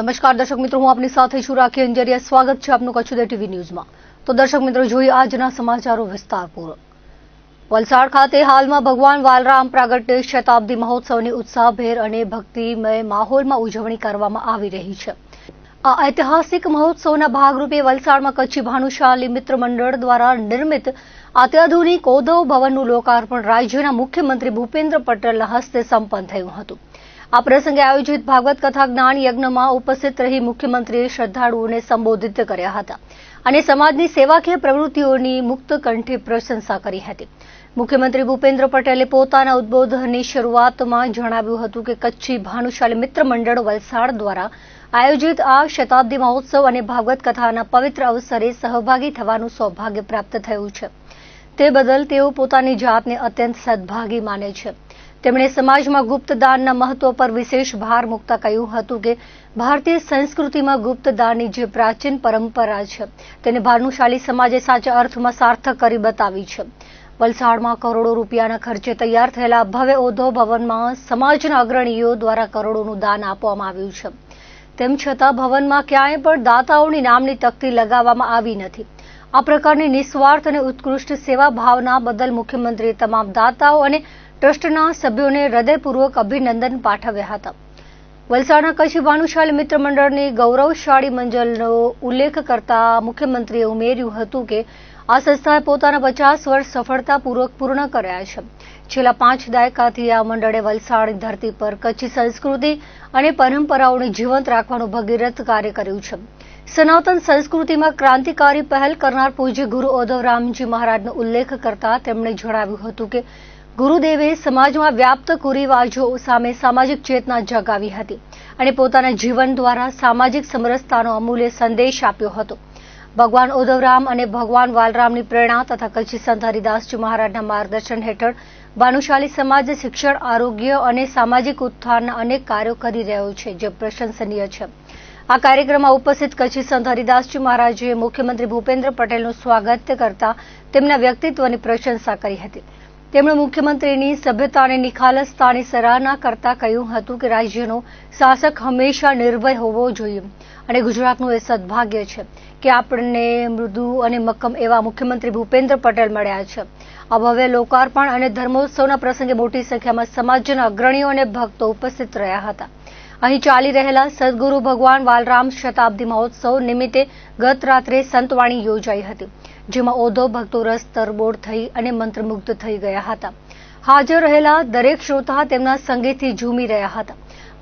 નમસ્કાર દર્શક મિત્રો, હું આપની સાથે છું રાખી અંજરિયા. સ્વાગત છે આપનું કચ્છ ઉદય ટીવી ન્યૂઝમાં. તો દર્શક મિત્રો, જોઈએ આજના સમાચારો વિસ્તારપૂર્વક. વલસાડ ખાતે હાલમાં ભગવાન વાલરામ પ્રાગટ્ય શતાબ્દી મહોત્સવની ઉત્સાહભેર અને ભક્તિમય માહોલમાં ઉજવણી કરવામાં આવી રહી છે. આ ઐતિહાસિક મહોત્સવના ભાગરૂપે વલસાડમાં કચ્છી ભાનુશાલી મિત્ર મંડળ દ્વારા નિર્મિત અત્યાધુનિક ઓધવ ભવનનું લોકાર્પણ રાજ્યના મુખ્યમંત્રી ભૂપેન્દ્ર પટેલના હસ્તે સંપન્ન થયું હતું. આ પ્રસંગે આયોજિત ભાગવત કથા જ્ઞાન યજ્ઞમાં ઉપસ્થિત રહી મુખ્યમંત્રીએ શ્રદ્ધાળુઓને સંબોધિત કર્યા હતા અને સમાજની સેવાકીય પ્રવૃત્તિઓની મુક્ત કંઠે પ્રશંસા કરી હતી. મુખ્યમંત્રી ભૂપેન્દ્ર પટેલે પોતાના ઉદબોધનની શરૂઆતમાં જણાવ્યું હતું કે કચ્છી ભાનુશાલી મિત્ર મંડળ વલસાડ દ્વારા આયોજિત આ શતાબ્દી મહોત્સવ અને ભાગવત કથાના પવિત્ર અવસરે સહભાગી થવાનું સૌભાગ્ય પ્રાપ્ત થયું છે. તે બદલ તેઓ પોતાની જાતને અત્યંત સદભાગી માને છે. તેમણે સમાજમાં ગુપ્તદાનના મહત્વ પર વિશેષ ભાર મૂકતા કહ્યું હતું કે ભારતીય સંસ્કૃતિમાં ગુપ્તદાનની જે પ્રાચીન પરંપરા છે તેને ભાનુશાલી સમાજે સાચા અર્થમાં સાર્થક કરી બતાવી છે. વલસાડમાં કરોડો રૂપિયાના ખર્ચે તૈયાર થયેલા ભવ્ય ઓધવ ભવનમાં સમાજના અગ્રણીઓ દ્વારા કરોડોનું દાન આપવામાં આવ્યું છે. તેમ છતાં ભવનમાં ક્યાંય પણ દાતાઓની નામની તકતી લગાવવામાં આવી નથી. આ પ્રકારની નિસ્વાર્થ અને ઉત્કૃષ્ટ સેવા ભાવના બદલ મુખ્યમંત્રીએ તમામ દાતાઓ અને ટ્રસ્ટના સભ્યોને હૃદયપૂર્વક અભિનંદન પાઠવ્યા હતા. વલસાડના કચ્છી ભાનુશાલી મિત્ર મંડળની ગૌરવશાળી મંજલનો ઉલ્લેખ કરતા મુખ્યમંત્રીએ ઉમેર્યું હતું કે આ સંસ્થાએ પોતાના 50 વર્ષ સફળતાપૂર્વક પૂર્ણ કર્યા છે. છેલ્લા 5 દાયકાથી આ મંડળે વલસાડની ધરતી પર કચ્છી સંસ્કૃતિ અને પરંપરાઓને જીવંત રાખવાનું ભગીરથ કાર્ય કર્યું છે. સનાતન સંસ્કૃતિમાં ક્રાંતિકારી પહેલ કરનાર પૂજ્ય ગુરુ ઓધવરામજી મહારાજનો ઉલ્લેખ કરતા તેમણે જણાવ્યું હતું કે ગુરુદેવે સમાજમાં વ્યાપ્ત કુરિવાજો સામે સામાજિક ચેતના જગાવી હતી અને પોતાના જીવન દ્વારા સામાજિક સમરસતાનો અમૂલ્ય સંદેશ આપ્યો હતો. ભગવાન ઓધવરામ અને ભગવાન વાલરામની પ્રેરણા તથા કચ્છી સંત હરિદાસજી મહારાજના માર્ગદર્શન હેઠળ ભાનુશાલી સમાજ શિક્ષણ, આરોગ્ય અને સામાજિક ઉત્થાનના અનેક કાર્યો કરી રહ્યો છે, જે પ્રશંસનીય છે. આ કાર્યક્રમમાં ઉપસ્થિત કચ્છી સંત હરિદાસજી મહારાજે મુખ્યમંત્રી ભૂપેન્દ્ર પટેલનું સ્વાગત કરતા તેમના વ્યક્તિત્વની પ્રશંસા કરી હતી. તેમણે મુખ્યમંત્રીની સભ્યતા અને નિખાલસતાની સરાહના કરતા કહ્યું હતું કે રાજ્યનો શાસક હંમેશા નિર્ભય હોવો જોઈએ અને ગુજરાતનું એ સદભાગ્ય છે કે આપણને મૃદુ અને મક્કમ એવા મુખ્યમંત્રી ભૂપેન્દ્ર પટેલ મળ્યા છે. આ ભવ્ય લોકાર્પણ અને ધર્મોત્સવના પ્રસંગે મોટી સંખ્યામાં સમાજના અગ્રણીઓ અને ભક્તો ઉપસ્થિત રહ્યા હતા. અહીં ચાલી રહેલા સદગુરુ ભગવાન વાલરામ શતાબ્દી મહોત્સવ નિમિત્તે ગત રાત્રે સંતવાણી યોજાઈ હતી, જેમાં ઓધવ ભક્તો રસ તરબોળ થઈ અને મંત્રમુગ્ધ થઈ ગયા હતા. હાજર રહેલા દરેક શ્રોતા તેમના સંગીતથી ઝૂમી રહ્યા હતા.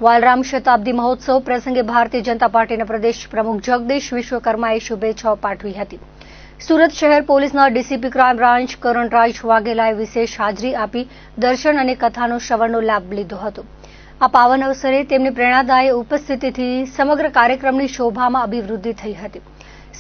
વાલરામ શતાબ્દી મહોત્સવ પ્રસંગે ભારતીય જનતા પાર્ટીના પ્રદેશ પ્રમુખ જગદીશ વિશ્વકર્માએ શુભેચ્છાઓ પાઠવી હતી. સુરત શહેર પોલીસના ડીસીપી ક્રાઇમ બ્રાન્ચ કરણરાજ વાઘેલાએ વિશેષ હાજરી આપી દર્શન અને કથાનો શ્રવણનો લાભ લીધો હતો. આ પાવન અવસરે તેમની પ્રેરણાદાયી ઉપસ્થિતિથી સમગ્ર કાર્યક્રમની શોભામાં અભિવૃદ્ધિ થઈ હતી.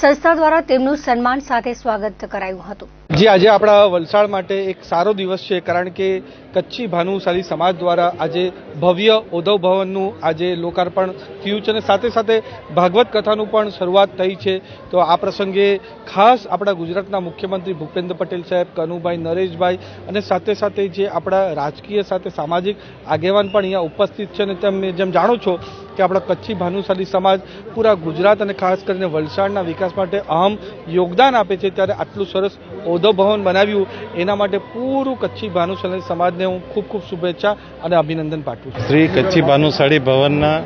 સંસ્થા દ્વારા તેમનું સન્માન સાથે સ્વાગત કરાયું હતું. જે આજે આપણા વલસાડ માટે એક સારો દિવસ છે, કારણ કે કચ્છી ભાનુશાલી સમાજ દ્વારા આજે ભવ્ય ઓધવ ભવનનું આજે લોકાર્પણ થયું છે અને સાથે સાથે ભાગવત કથાનું પણ શરૂઆત થઈ છે. તો આ પ્રસંગે ખાસ આપણા ગુજરાતના મુખ્યમંત્રી ભૂપેન્દ્ર પટેલ સાહેબ, કનુભાઈ, નરેશભાઈ અને સાથે સાથે જે આપણા રાજકીય સાથે સામાજિક આગેવાન પણ અહીંયા ઉપસ્થિત છે. અને તમે જેમ જાણો છો કે આપણા કચ્છી ભાનુશાલી સમાજ પૂરા ગુજરાત અને ખાસ કરીને વલસાડના વિકાસ માટે અહમ યોગદાન આપે છે, ત્યારે આટલું સરસ ઓધવ ભવન બનાવ્યું એના માટે પૂરું કચ્છી ભાનુશાલી સમાજને હું ખૂબ ખૂબ શુભેચ્છા અને અભિનંદન પાઠવું છું. શ્રી કચ્છી ભાનુશાળી ભવનના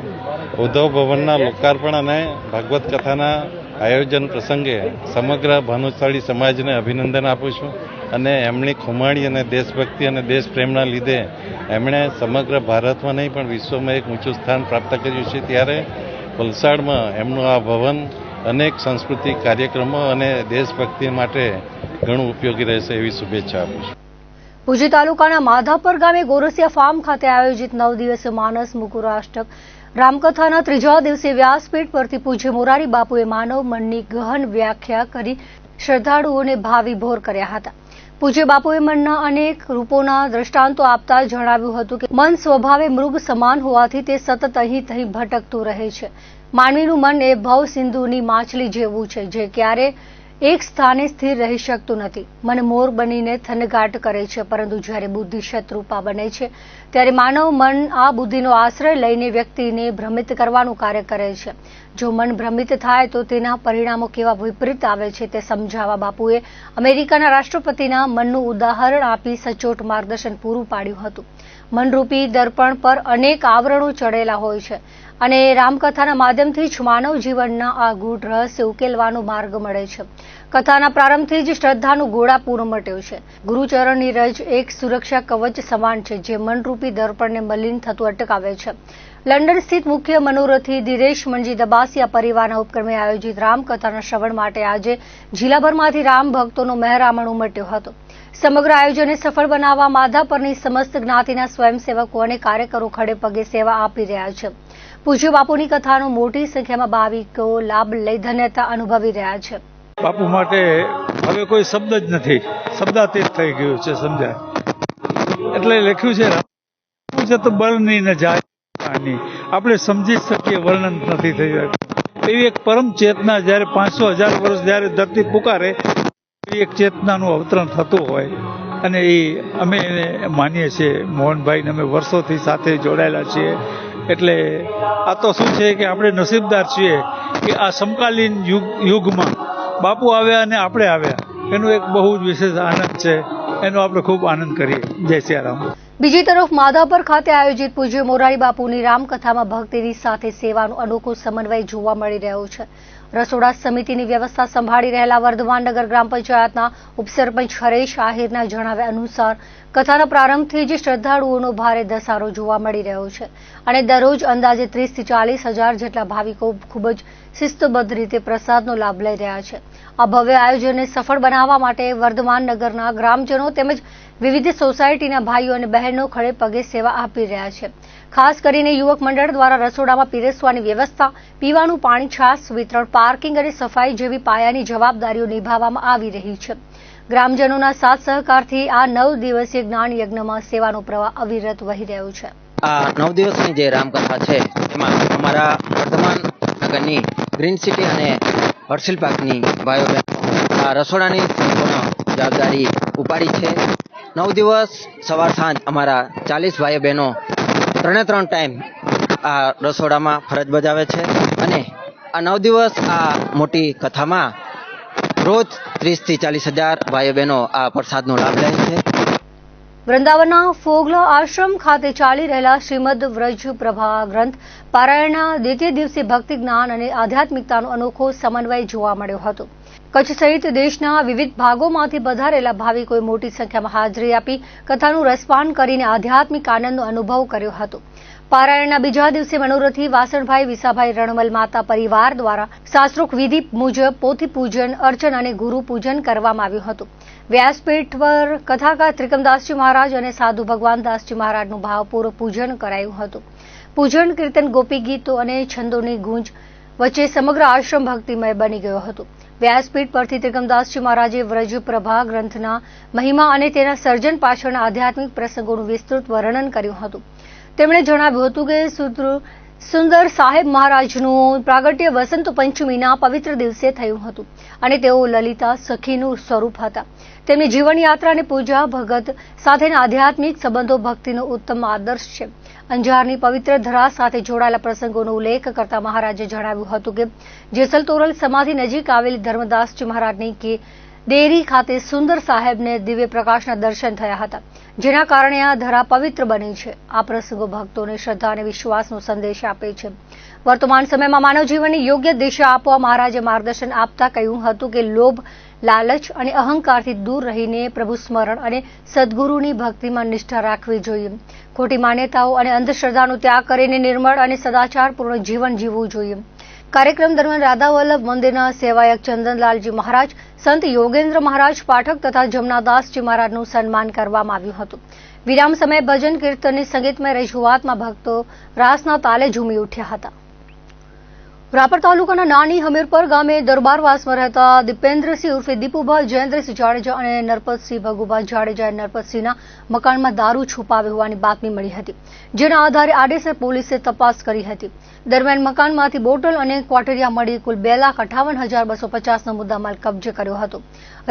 ઓધવ ભવનના લોકાર્પણ અને ભાગવત કથાના આયોજન પ્રસંગે સમગ્ર ભાનુશાળી સમાજને અભિનંદન આપું છું. અને એમની ખુમાણી અને દેશભક્તિ અને દેશપ્રેમના લીધે એમણે સમગ્ર ભારતમાં નહીં પણ વિશ્વમાં એક ઊંચું સ્થાન પ્રાપ્ત કર્યું છે. ત્યારે વલસાડમાં એમનું આ ભવન અનેક સાંસ્કૃતિક કાર્યક્રમો અને દેશભક્તિ માટે ઘણું ઉપયોગી રહેશે એવી શુભેચ્છા આપું છું. ભુજ તાલુકાના માધાપર ગામે ગોરસિયા ફાર્મ ખાતે આયોજિત 9 દિવસીય માનસ મુકુરાષ્ટક રામકથાના 3જા દિવસે વ્યાસપીઠ પરથી પૂજ્ય મોરારી બાપુએ માનવ મનની ગહન વ્યાખ્યા કરી શ્રદ્ધાળુઓને ભાવિભોર કર્યા હતા. પૂજ્ય બાપુએ મનના અનેક રૂપોના દ્રષ્ટાંતો આપતા જણાવ્યું હતું કે મન સ્વભાવે મૃગ સમાન હોવાથી તે સતત અહીં તહીં ભટકતું રહે છે. માનવીનું મન એ ભવ સિંધુની માછલી જેવું છે, જે ક્યારે એક સ્થાને સ્થિર રહી શકતું નથી. મન મોર બનીને થનગાટ કરે છે, પરંતુ જ્યારે બુદ્ધિ શત્રુપા બને છે ત્યારે માનવ મન આ બુદ્ધિનો આશ્રય લઈને વ્યક્તિને ભ્રમિત કરવાનું કાર્ય કરે છે. જો મન ભ્રમિત થાય તો તેના પરિણામો કેવા વિપરીત આવે છે તે સમજાવવા બાપુએ અમેરિકાના રાષ્ટ્રપતિના મનનું ઉદાહરણ આપી સચોટ માર્ગદર્શન પૂરું પાડ્યું હતું. મનરૂપી દર્પણ પર અનેક આવરણો ચડેલા હોય છે અને રામકથાના માધ્યમથી જ માનવ જીવનના આ ગૂઢ રહસ્ય ઉકેલવાનો માર્ગ મળે છે. કથાના પ્રારંભથી જ શ્રદ્ધાનું ગોળા પૂરો મટ્યો છે. ગુરુચરણની રજ એક સુરક્ષા કવચ સમાન છે જે મનરૂપી દર્પણને મલિન થતું અટકાવે છે. લંડન સ્થિત મુખ્ય મનોરથી દિનેશ મનજી દબાસિયા પરિવારના ઉપક્રમે આયોજિત રામકથાના શ્રવણ માટે આજે જિલ્લાભરમાંથી રામ ભક્તોનો મહેરામણ ઉમટ્યો હતો. સમગ્ર આયોજનને સફળ બનાવવા માધાપરની સમસ્ત જ્ઞાતિના સ્વયંસેવકો અને કાર્યકરો ખડે પગે સેવા આપી રહ્યા છે. પૂજ્ય બાપુની કથાનો મોટી સંખ્યામાં ભાવિકો લાભ લઈ ધન્યતા અનુભવી રહ્યા છે. બાપુ માટે હવે કોઈ શબ્દ જ નથી, શબ્દાતીત થઈ ગયું છે, સમજાય એટલે લખ્યું છે બાપુ છે તો બળની ન જાય, આપણે સમજી શકીએ, વર્ણન નથી થઈ શકતું. એવી એક પરમ ચેતના જ્યારે 500,000 વર્ષ જ્યારે ધરતી પુકારે એવી એક ચેતનાનું અવતરણ થતું હોય અને એ અમે એને માનીએ છીએ. મોહનભાઈને અમે વર્ષોથી સાથે જોડાયેલા છીએ. એટલે આ તો શું છે કે આપણે નસીબદાર છીએ કે આ સમકાલીન યુગમાં બાપુ આવ્યા અને આપણે આવ્યા, એનો એક બહુ જ વિશેષ આનંદ છે. એનો આપણે ખૂબ આનંદ કરીએ. જય સિયારામ. બીજી તરફ માધાપર ખાતે આયોજિત પૂજ્ય મોરારી બાપુની રામકથામાં ભક્તિની સાથે સેવાનો અનોખો સમન્વય જોવા મળી રહ્યો છે. રસોડા સમિતિની વ્યવસ્થા સંભાળી રહેલા વર્ધમાન નગર ગ્રામ પંચાયતના ઉપસરપંચ હરેશ આહિરના જણાવ્યા અનુસાર કથાના પ્રારંભથી જ શ્રદ્ધાળુઓનો ભારે ધસારો જોવા મળી રહ્યો છે અને દરરોજ અંદાજે 30 થી 40,000 જેટલા ભાવિકો ખૂબ જ શિસ્તબદ્ધ રીતે પ્રસાદનો લાભ લઈ રહ્યા છે. આ ભવ્ય આયોજનને સફળ બનાવવા માટે વર્ધમાન નગરના ગ્રામજનો તેમજ વિવિધ સોસાયટીના ભાઈઓ અને બહેનો ખડે પગે સેવા આપી રહ્યા છે. ખાસ કરીને યુવક મંડળ દ્વારા રસોડામાં પીરસવાની વ્યવસ્થા, પીવાનું પાણી, છાશ વિતરણ, પાર્કિંગ અને સફાઈ જેવી પાયાની જવાબદારીઓ નિભાવવામાં આવી રહી છે. ગ્રામજનોના સાથ સહકારથી આ 9 દિવસીય જ્ઞાન યજ્ઞમાં સેવાનો પ્રવાહ અવિરત વહી રહ્યો છે. આ 9 દિવસની જે રામકથા છે એમાં અમારા વર્ધમાન નગરની ગ્રીન સિટી અને હર્ષિલ પાર્કની ભાઈઓ બહેનો આ રસોડાની સંપૂર્ણ જવાબદારી ઉપાડી છે. 9 દિવસ સવાર સાંજ અમારા 40 ભાઈઓ બહેનો 3 ટાઈમ આ રસોડામાં ફરજ બજાવે છે અને આ 9 દિવસ આ મોટી કથામાં રોજ 30 થી 40,000 ભાઈઓ બહેનો આ પ્રસાદનો લાભ લે છે. વૃંદાવનના ફોગલા આશ્રમ ખાતે ચાલી રહેલા શ્રીમદ વ્રજ પ્રભા ગ્રંથ પારાયણના દ્વિતીય દિવસે ભક્તિ જ્ઞાન અને આધ્યાત્મિકતાનો અનોખો સમન્વય જોવા મળ્યો હતો. કચ્છ સહિત દેશના વિવિધ ભાગોમાંથી પધારેલા ભાવિકોએ મોટી સંખ્યામાં હાજરી આપી કથાનું રસપાન કરીને આધ્યાત્મિક આનંદનો અનુભવ કર્યો હતો. પારાયણના બીજા દિવસે મનોરથી વાસણભાઈ વિસાભાઈ રણમલ માતા પરિવાર દ્વારા શાસ્ત્રોક્ત વિધિ મુજબ પોથી પૂજન, અર્ચન અને ગુરુ પૂજન કરવામાં આવ્યું હતું. વ્યાસપીઠ પર કથાકાર ત્રિકમદાસજી મહારાજ અને સાધુ ભગવાનદાસજી મહારાજનું ભાવપૂર્વક પૂજન કરાયું હતું. પૂજન, કીર્તન, ગોપી ગીતો અને છંદોની ગૂંજ વચ્ચે સમગ્ર આશ્રમ ભક્તિમય બની ગયો હતો. વ્યાસપીઠ પરથી ત્રિકમદાસજી મહારાજે વ્રજ પ્રભા ગ્રંથના મહિમા અને તેના સર્જન પાછળના આધ્યાત્મિક પ્રસંગોનું વિસ્તૃત વર્ણન કર્યું હતું. તેમણે જણાવ્યું હતું કે સુંદર સાહેબ મહારાજનું પ્રાગટ્ય વસંત પંચમીના પવિત્ર દિવસે થયું હતું અને તેઓ લલિતા સખીનું સ્વરૂપ હતા. તેમની જીવનયાત્રા અને પૂજા ભગત સાથેના આધ્યાત્મિક સંબંધો ભક્તિનો ઉત્તમ આદર્શ છે. અંજારની પવિત્ર ધરા સાથે જોડાયેલા પ્રસંગોનો ઉલ્લેખ કરતા મહારાજે જણાવ્યું હતું કે જેસલ તોરલ સમાધિ નજીક આવેલી ધર્મદાસજી મહારાજની દેરી ખાતે સુંદર સાહેબને દિવ્ય પ્રકાશના દર્શન થયા હતા, જેના કારણે આ ધરા પવિત્ર બની છે. આ પ્રસંગો ભક્તોને શ્રદ્ધા અને વિશ્વાસનો સંદેશ આપે છે. વર્તમાન સમયમાં માનવ જીવનની યોગ્ય દિશા આપવા મહારાજે માર્ગદર્શન આપતા કહ્યું હતું કે લોભ, લાલચ અને અહંકારથી દૂર રહીને પ્રભુ સ્મરણ અને સદગુરુની ભક્તિમાં નિષ્ઠા રાખવી જોઈએ. ખોટી માન્યતાઓ અને અંધશ્રદ્ધાનો ત્યાગ કરીને નિર્મળ અને સદાચારપૂર્ણ જીવન જીવવું જોઈએ. કાર્યક્રમ દરમિયાન રાધાવલ્લભ મંદિરના સેવાયક ચંદનલાલજી મહારાજ, સંત યોગેન્દ્ર મહારાજ પાઠક તથા જમનાદાસજી મહારાજનું સન્માન કરવામાં આવ્યું હતું. વિરામ સમયે ભજન, કીર્તનની સંગીતમય રજૂઆતમાં ભક્તો રાસના તાલે ઝૂમી ઉઠ્યા હતા. રાપર તાલુકાના નાની હમીરપર ગામે દરબારવાસમાં રહેતા દીપેન્દ્રસિંહ ઉર્ફે દીપુભાઈ જયેન્દ્રસિંહ જાડેજા અને નરપતસિંહ ભગુભાઈ જાડેજાએ નરપતસિંહના મકાનમાં દારૂ છુપાવ્યો હોવાની બાતમી મળી હતી, જેના આધારે આડેસર પોલીસે તપાસ કરી હતી. દરમિયાન મકાનમાંથી બોટલ અને ક્વાટરિયા મળી કુલ 2,58,250નો મુદ્દામાલ કબજે કર્યો હતો.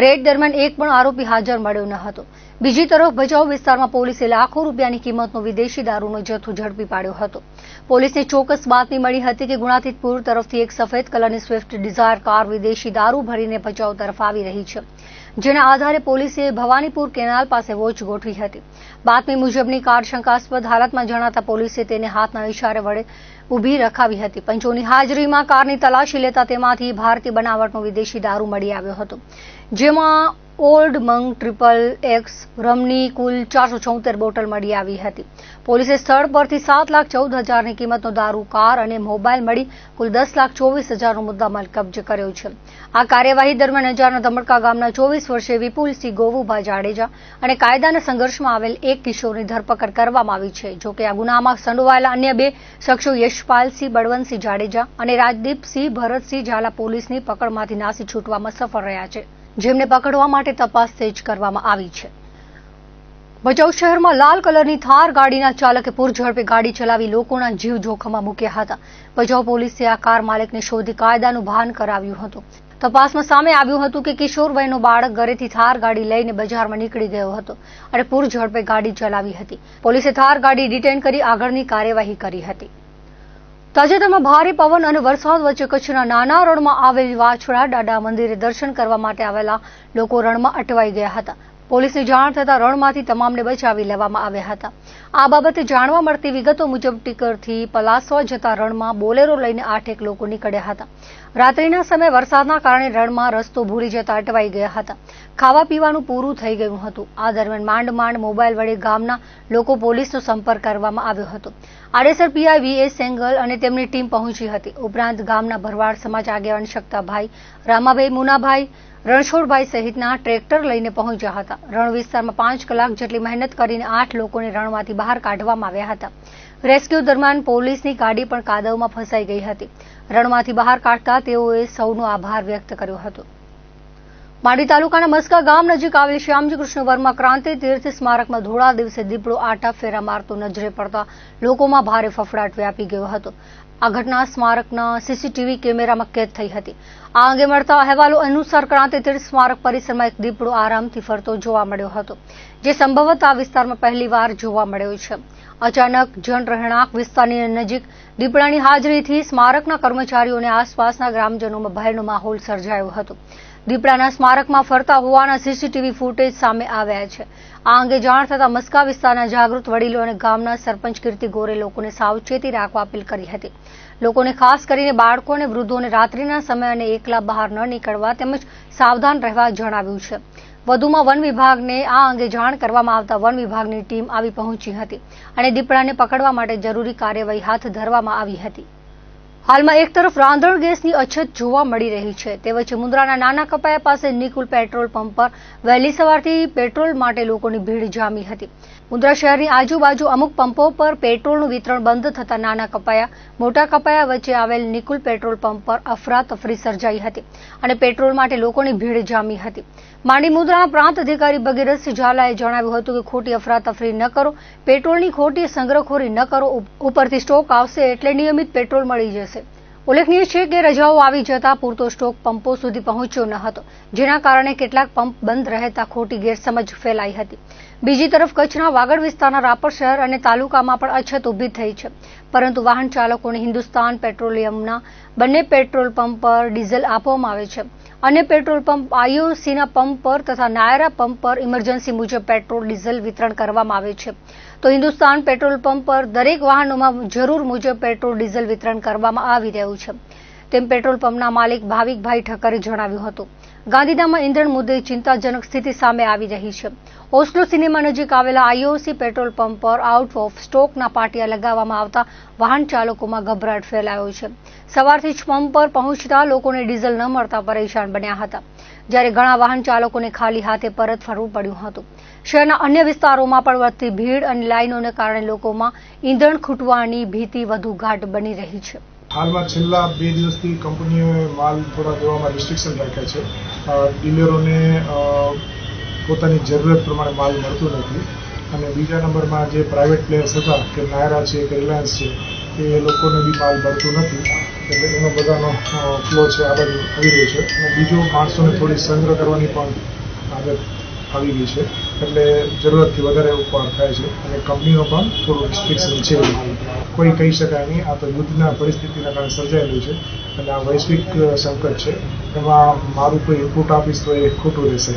રેડ દરમિયાન એક પણ આરોપી હાજર મળ્યો ન હતો. બીજી તરફ ભચાઉ વિસ્તારમાં પોલીસે લાખો રૂપિયાની કિંમતનો વિદેશી દારૂનો જથ્થો ઝડપી પાડ્યો હતો. પોલીસને ચોક્કસ બાતમી મળી હતી કે ગુણાતીતપુર તરફથી એક સફેદ કલરની સ્વિફ્ટ ડિઝાયર કાર વિદેશી દારૂ ભરીને ભચાઉ તરફ આવી રહી છે, જેના આધારે પોલીસે ભવાનીપુર કેનાલ પાસે વોચ ગોઠવી હતી. બાતમી મુજબની કાર શંકાસ્પદ હાલતમાં જણાતા પોલીસે તેને હાથના ઇશારે વડે ઊભી રખાવી હતી. પંચોની હાજરીમાં કારની તલાશી લેતા તેમાંથી ભારતીય બનાવટનો વિદેશી દારૂ મળી આવ્યો હતો, જેમાં ઓલ્ડ મંગ XXX રમની કુલ 476 બોટલ મળી આવી હતી. પોલીસે સ્થળ પરથી 7,14,000ની કિંમતનો દારૂ, કાર અને મોબાઈલ મળી કુલ 10,24,000નો મુદ્દામાલ કબજે કર્યો છે. આ કાર્યવાહી દરમિયાન અંજારના ધમડકા ગામના 24 વર્ષીય વિપુલસિંહ ગોવુભાઈ જાડેજા અને કાયદાના સંઘર્ષમાં આવેલ એક કિશોરની ધરપકડ કરવામાં આવી છે. જોકે આ ગુનામાં સંડોવાયેલા અન્ય 2 શખ્સો યશપાલસિંહ બળવંતસિંહ જાડેજા અને રાજદીપસિંહ ભરતસિંહ ઝાલા પોલીસની પકડમાંથી નાસી છૂટવામાં સફળ રહ્યા છે, જેમને પકડવા માટે તપાસ તેજ કરવામાં આવી છે. ભચાઉ શહેરમાં લાલ કલરની થાર ગાડીના ચાલકે પૂરઝડપે ગાડી ચલાવી લોકોના જીવ જોખમમાં મૂક્યા હતા. ભચાઉ પોલીસે આ કાર માલિકને શોધી કાયદાનું ભાન કરાવ્યું હતું. તપાસમાં સામે આવ્યું હતું કે કિશોર વયનો બાળક ઘરેથી થાર ગાડી લઈને બજારમાં નીકળી ગયો હતો અને પૂરઝડપે ગાડી ચલાવી હતી. પોલીસે થાર ગાડી ડિટેન કરી આગળની કાર્યવાહી કરી હતી. તાજેતરમાં ભારે પવન અને વરસાદ વચ્ચે કચ્છના નાના રણમાં આવેલ વાછડા દાદા મંદિરે દર્શન કરવા માટે આવેલા લોકો રણમાં અટવાઈ ગયા હતા. પોલીસને જાણ થતાં રણમાંથી તમામને બચાવી લેવામાં આવ્યા હતા. આ બાબતે જાણવા મળતી વિગતો મુજબ ટીકરથી પલાસવા જતા રણમાં બોલેરો લઈને 8 લોકો નીકળ્યા હતા. રાત્રિના સમયે વરસાદના કારણે રણમાં રસ્તો ભૂલી જતા અટવાઈ ગયા હતા. ખાવા પીવાનું પૂરું થઈ ગયું હતું. આ દરમિયાન માંડ મોબાઈલ વડે ગામના લોકો પોલીસનો સંપર્ક કરવામાં આવ્યો હતો. આડેસર પીઆઈ VS સેંગલ અને તેમની ટીમ પહોંચી હતી. ઉપરાંત ગામના ભરવાડ સમાજ આગેવાન શકતાભાઈ, રામાભાઈ, મુનાભાઈ, રણછોડભાઈ સહિતના ટ્રેક્ટર લઈને પહોંચ્યા હતા. રણ વિસ્તારમાં 5 કલાક જેટલી મહેનત કરીને 8 લોકોને રણમાંથી બહાર કાઢવામાં આવ્યા હતા. રેસ્ક્યુ દરમિયાન પોલીસની ગાડી પણ કાદવમાં ફસાઈ ગઈ હતી. રણમાંથી બહાર કાઢતા તેઓએ સૌનો આભાર વ્યક્ત કર્યો હતો. માંડવી તાલુકાના મસ્કા ગામ નજીક આવેલ શ્યામજી કૃષ્ણ વર્મા ક્રાંતિ તીર્થ સ્મારકમાં ધોળા દિવસે દીપડો આટા ફેરા મારતો નજરે પડતા લોકોમાં ભારે ફફડાટ વ્યાપી ગયો હતો. આ ઘટના સ્મારકના CCTV કેમેરામાં કેદ થઈ હતી. આ અંગે મળતા અહેવાલો અનુસાર ક્રાંતિ તીર્થ સ્મારક પરિસરમાં એક દીપડો આરામથી ફરતો જોવા મળ્યો હતો, જે સંભવતઃ આ વિસ્તારમાં પહેલીવાર જોવા મળ્યો છે. અચાનક જનરહેણાંક વિસ્તારની નજીક દીપડાની હાજરીથી સ્મારકના કર્મચારીઓ અને આસપાસના ગ્રામજનોમાં ભયનો માહોલ સર્જાયો હતો. દીપડાના સ્મારકમાં ફરતા હોવાના CCTV ફૂટેજ સામે આવ્યા છે. આ અંગે જાણ થતાં મસ્કા વિસ્તારના જાગૃત વડીલો અને ગામના સરપંચ કીર્તિ ગોરે લોકોને સાવચેતી રાખવા અપીલ કરી હતી. લોકોને ખાસ કરીને બાળકો અને વૃદ્ધોને રાત્રિના સમયે એકલા બહાર ન નીકળવા તેમજ સાવધાન રહેવા જણાવ્યું છે. વધુમાં વન વિભાગને આ અંગે જાણ કરવામાં આવતા વન વિભાગની ટીમ આવી પહોંચી હતી અને દીપડાને પકડવા માટે જરૂરી કાર્યવાહી હાથ ધરવામાં આવી હતી. હાલમાં એક તરફ રાંધણ ગેસની અછત જોવા મળી રહી છે, તે વચ્ચે મુન્દ્રાના નાના કપાયા પાસે નિકુલ પેટ્રોલ પંપ પર વહેલી સવારથી પેટ્રોલ માટે લોકોની ભીડ જામી હતી. મુન્દ્રા શહેરની આજુબાજુ અમુક પંપો પર પેટ્રોલનું વિતરણ બંધ થતા નાના કપાયા, મોટા કપાયા વચ્ચે આવેલ નિકુલ પેટ્રોલ પંપ પર અફરાતફરી સર્જાઈ હતી અને પેટ્રોલ માટે લોકોની ભીડ જામી હતી. માંડી મુન્દ્રાના પ્રાંત અધિકારી ભગીરથસિંહ ઝાલાએ જણાવ્યું હતું કે ખોટી અફરાતફરી ન કરો, પેટ્રોલની ખોટી સંગ્રહખોરી ન કરો, ઉપરથી સ્ટોક આવશે એટલે નિયમિત પેટ્રોલ મળી જશે. ઉલ્લેખનીય છે કે રજાઓ આવી જતા પૂરતો સ્ટોક પંપો સુધી પહોંચ્યો ન હતો, જેના કારણે કેટલાક પંપ બંધ રહેતા ખોટી ગેરસમજ ફેલાઈ હતી. બીજી તરફ કચ્છના વાગડ વિસ્તારના રાપર શહેર અને તાલુકામાં પણ અછત ઊભી થઈ છે, પરંતુ વાહન ચાલકોને હિન્દુસ્તાન પેટ્રોલિયમના બંને પેટ્રોલ પંપ પર ડીઝલ આપવામાં આવે છે. અન્ય પેટ્રોલ પંપ IOCના પંપ પર તથા નાયરા પંપ પર ઇમરજન્સી મુજબ પેટ્રોલ ડીઝલ વિતરણ કરવામાં આવે છે. તો હિન્દુસ્તાન પેટ્રોલ પંપ પર દરેક વાહનોમાં જરૂર મુજબ પેટ્રોલ ડીઝલ વિતરણ કરવામાં આવી રહ્યું છે, તેમ પેટ્રોલ પંપના માલિક ભાવિકભાઈ ઠક્કરે જણાવ્યું હતું. ગાંધીધામમાં ઇંધણ મુદ્દે ચિંતાજનક સ્થિતિ સામે આવી રહી છે. ઓસ્લો સિનેમા નજીક આવેલા IOC પેટ્રોલ પંપ પર આઉટ ઓફ સ્ટોકના પાટિયા લગાવવામાં આવતા વાહન ચાલકોમાં ગભરાટ ફેલાયો છે. સવારથી જ પંપ પર પહોંચતા લોકોને ડીઝલ ન મળતા પરેશાન બન્યા હતા, જ્યારે ઘણા વાહન ચાલકોને ખાલી હાથે પરત ફરવું પડ્યું હતું. શહેરના અન્ય વિસ્તારોમાં પણ વધતી ભીડ અને લાઈનોને કારણે લોકોમાં ઈંધણ ખૂટવાની ભીતિ વધુ ગાઢ બની રહી છે. હાલમાં છેલ્લા 2 દિવસથી કંપનીઓએ માલ થોડા દેવામાં રિસ્ટ્રિક્શન રાખ્યા છે. ડીલરોને પોતાની જરૂરિયાત પ્રમાણે માલ મળતો નથી અને બીજા નંબરમાં જે પ્રાઇવેટ પ્લેયર્સ હતા કે નાયરા છે કે રિલાયન્સ છે એ લોકોને બી માલ મળતું નથી. એટલે એનો બધાનો ફ્લો છે આ બાજુ આવી રહ્યો છે. અને બીજું માણસોને થોડી સંગ્રહ કરવાની પણ આદત આવી ગઈ છે. એટલે જરૂરતથી વધારે ઉપાડ થાય છે અને કંપનીનો પણ થોડું રિસ્ટ્રિક્શન છે. કોઈ કહી શકાય નહીં, આ તો યુદ્ધના પરિસ્થિતિના કારણે સર્જાયેલું છે અને આ વૈશ્વિક સંકટ છે. એમાં મારું કોઈ ઇનપુટ આપીશ તો એ ખોટું રહેશે.